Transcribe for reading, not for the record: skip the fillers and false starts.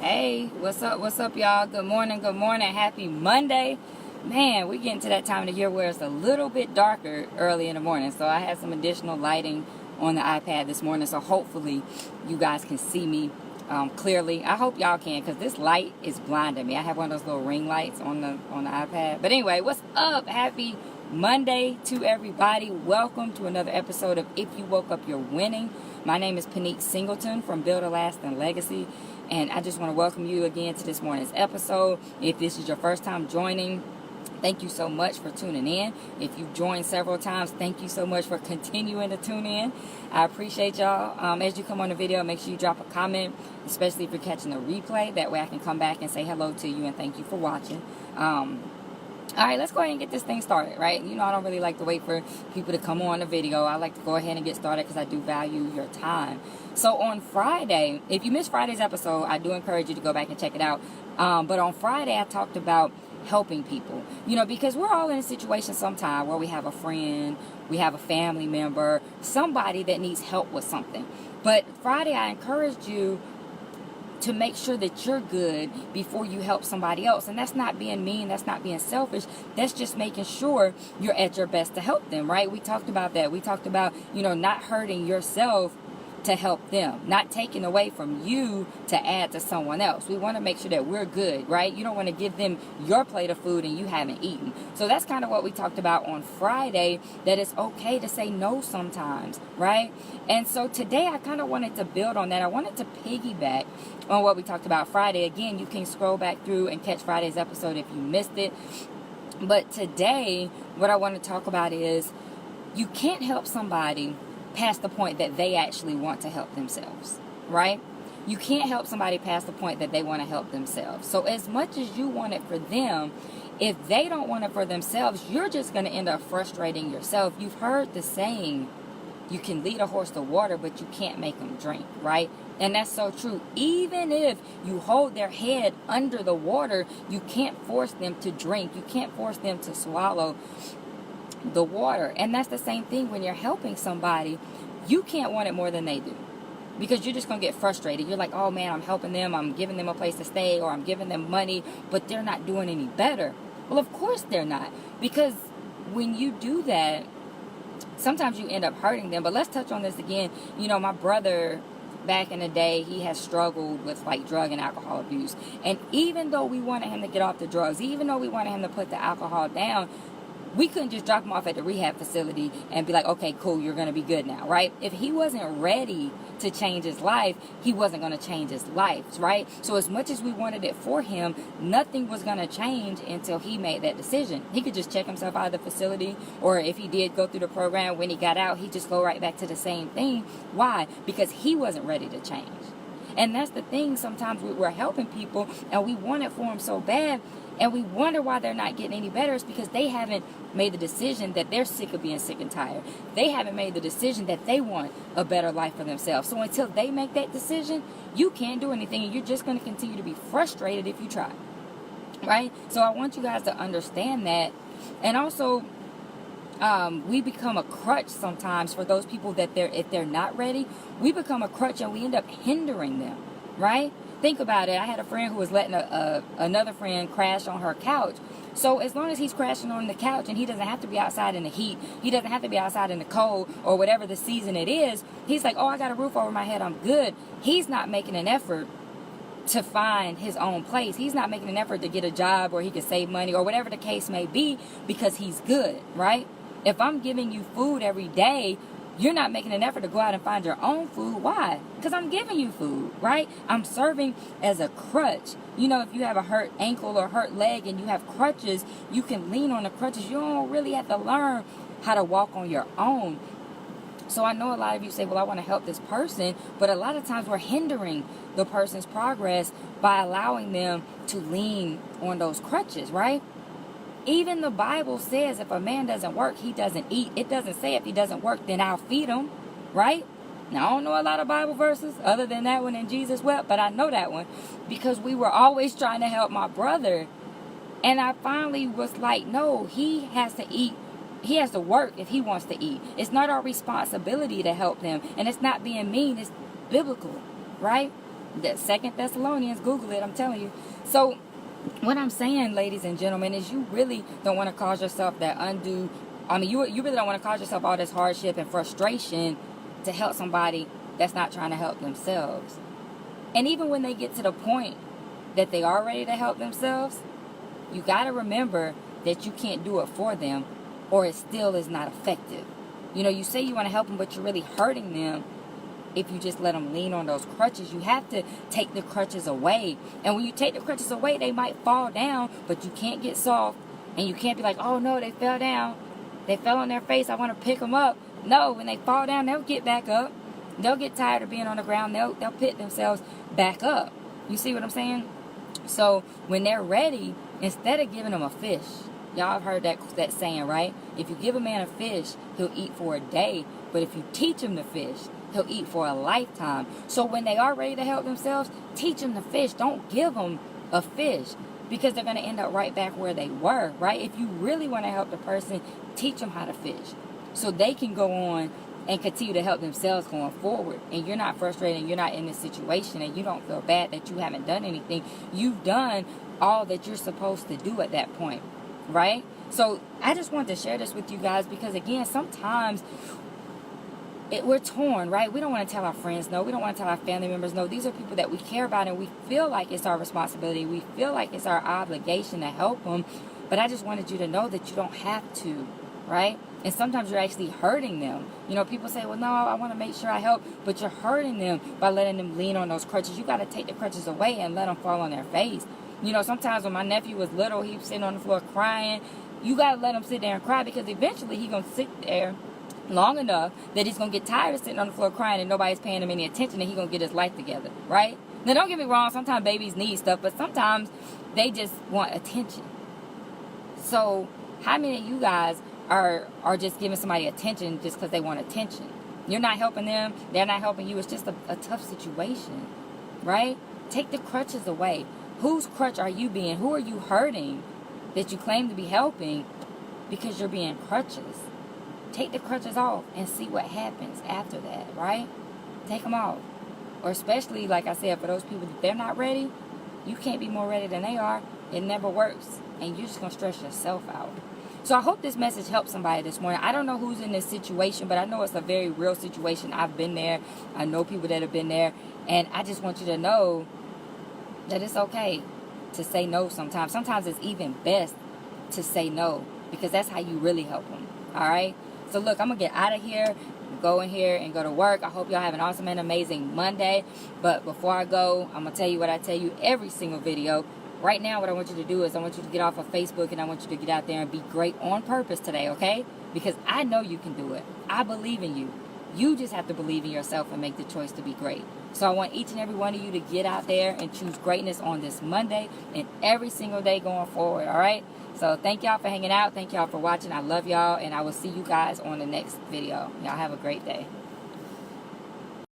Hey, what's up, y'all? Good morning, happy Monday. Man, we're getting to that time of the year where it's a little bit darker early in the morning. So I had some additional lighting on the iPad this morning, so hopefully you guys can see me clearly. I hope y'all can, because this light is blinding me. I have one of those little ring lights on the iPad. But anyway, what's up? Happy Monday to everybody. Welcome to another episode of If You Woke Up, You're Winning. My name is Pinique Singleton from Build a Lasting Legacy, and I just want to welcome you again to this morning's episode. If this is your first time joining, thank you so much for tuning in. If you've joined several times, thank you so much for continuing to tune in. I appreciate y'all. As you come on the video, make sure you drop a comment, especially if you're catching a replay. That way I can come back and say hello to you and thank you for watching. All right, let's go ahead and get this thing started, right? You know, I don't really like to wait for people to come on the video. I like to go ahead and get started because I do value your time. So on Friday, if you missed Friday's episode, I do encourage you to go back and check it out. But on Friday, I talked about helping people, you know, because we're all in a situation sometime where we have a friend, we have a family member, somebody that needs help with something. But Friday, I encouraged you to make sure that you're good before you help somebody else. And that's not being mean, that's not being selfish, that's just making sure you're at your best to help them, right? We talked about that. We talked about, you know, not hurting yourself to help them, not taking away from you to add to someone else. We want to make sure that we're good, right? You don't want to give them your plate of food and you haven't eaten. So that's kind of what we talked about on Friday, that it's okay to say no sometimes, right? And so today I kind of wanted to build on that. I wanted to piggyback on what we talked about Friday. Again, you can scroll back through and catch Friday's episode if you missed it. But today, what I want to talk about is you can't help somebody past the point that they actually want to help themselves, right? You can't help somebody past the point that they want to help themselves. So as much as you want it for them, if they don't want it for themselves, you're just going to end up frustrating yourself. You've heard the saying, you can lead a horse to water, but you can't make them drink, right? And that's so true. Even if you hold their head under the water, you can't force them to drink. You can't force them to swallow the water. And that's the same thing when you're helping somebody. You can't want it more than they do, because you're just going to get frustrated. You're like, oh man, I'm helping them, I'm giving them a place to stay, or I'm giving them money, but they're not doing any better. Well, of course they're not, because when you do that, sometimes you end up hurting them. But let's touch on this again. You know, my brother, back in the day, he has struggled with like drug and alcohol abuse. And even though we wanted him to get off the drugs, even though we wanted him to put the alcohol down, we couldn't just drop him off at the rehab facility and be like, okay, cool, you're going to be good now, right? If he wasn't ready to change his life, he wasn't going to change his life, right? So as much as we wanted it for him, nothing was going to change until he made that decision. He could just check himself out of the facility, or if he did go through the program, when he got out, he'd just go right back to the same thing. Why? Because he wasn't ready to change. And that's the thing. Sometimes we're helping people and we want it for them so bad, and we wonder why they're not getting any better. It's because they haven't made the decision that they're sick of being sick and tired. They haven't made the decision that they want a better life for themselves. So until they make that decision, you can't do anything, and you're just going to continue to be frustrated if you try, right? So I want you guys to understand that. And also, we become a crutch sometimes for those people that if they're not ready, we become a crutch and we end up hindering them, right? Think about it. I had a friend who was letting another friend crash on her couch. So as long as he's crashing on the couch and he doesn't have to be outside in the heat, he doesn't have to be outside in the cold or whatever the season it is, he's like, oh, I got a roof over my head, I'm good. He's not making an effort to find his own place. He's not making an effort to get a job where he can save money or whatever the case may be, because he's good, right? If I'm giving you food every day, you're not making an effort to go out and find your own food. Why? Because I'm giving you food, right? I'm serving as a crutch. You know, if you have a hurt ankle or hurt leg and you have crutches, you can lean on the crutches. You don't really have to learn how to walk on your own. So I know a lot of you say, well, I want to help this person, but a lot of times we're hindering the person's progress by allowing them to lean on those crutches, right? Even the Bible says if a man doesn't work, he doesn't eat. It doesn't say if he doesn't work, then I'll feed him, right? Now, I don't know a lot of Bible verses other than that one in Jesus wept, but I know that one because we were always trying to help my brother. And I finally was like, no, he has to eat. He has to work if he wants to eat. It's not our responsibility to help him. And it's not being mean. It's biblical, right? That 2 Thessalonians, Google it, I'm telling you. So what I'm saying, ladies and gentlemen, is you really don't want to cause yourself that undue, you really don't want to cause yourself all this hardship and frustration to help somebody that's not trying to help themselves. And even when they get to the point that they are ready to help themselves, you got to remember that you can't do it for them, or it still is not effective. You say you want to help them, but you're really hurting them if you just let them lean on those crutches. You have to take the crutches away. And when you take the crutches away, they might fall down, but you can't get soft. And you can't be like, oh no, they fell down. They fell on their face. I want to pick them up. No, when they fall down, they'll get back up. They'll get tired of being on the ground. They'll pick themselves back up. You see what I'm saying? So when they're ready, instead of giving them a fish, y'all have heard that saying, right? If you give a man a fish, he'll eat for a day. But if you teach him to fish, he'll eat for a lifetime. So when they are ready to help themselves, teach them to fish. Don't give them a fish, because they're going to end up right back where they were, right? If you really want to help the person, teach them how to fish so they can go on and continue to help themselves going forward. And you're not frustrated, and you're not in this situation, and you don't feel bad that you haven't done anything. You've done all that you're supposed to do at that point, right? So I just wanted to share this with you guys, because again, sometimes we're torn, right? We don't want to tell our friends no. We don't want to tell our family members no. These are people that we care about, and we feel like it's our responsibility. We feel like it's our obligation to help them. But I just wanted you to know that you don't have to, right? And sometimes you're actually hurting them. People say, well, no, I want to make sure I help. But you're hurting them by letting them lean on those crutches. You got to take the crutches away and let them fall on their face. Sometimes when my nephew was little, he was sitting on the floor crying. You got to let him sit there and cry, because eventually he's going to sit there long enough that he's going to get tired of sitting on the floor crying and nobody's paying him any attention, and he's going to get his life together, right? Now, don't get me wrong. Sometimes babies need stuff, but sometimes they just want attention. So how many of you guys are just giving somebody attention just because they want attention? You're not helping them. They're not helping you. It's just a tough situation, right? Take the crutches away. Whose crutch are you being? Who are you hurting that you claim to be helping because you're being crutches? Take the crutches off and see what happens after that, right? Take them off. Or especially, like I said, for those people that they're not ready, you can't be more ready than they are. It never works. And you're just going to stress yourself out. So I hope this message helps somebody this morning. I don't know who's in this situation, but I know it's a very real situation. I've been there. I know people that have been there. And I just want you to know that it's okay to say no sometimes. Sometimes it's even best to say no, because that's how you really help them. All right? So look, I'm going to get out of here, go in here and go to work. I hope y'all have an awesome and amazing Monday. But before I go, I'm going to tell you what I tell you every single video. Right now, what I want you to do is I want you to get off of Facebook, and I want you to get out there and be great on purpose today, okay? Because I know you can do it. I believe in you. You just have to believe in yourself and make the choice to be great. So I want each and every one of you to get out there and choose greatness on this Monday and every single day going forward, all right? So thank y'all for hanging out. Thank y'all for watching. I love y'all, and I will see you guys on the next video. Y'all have a great day.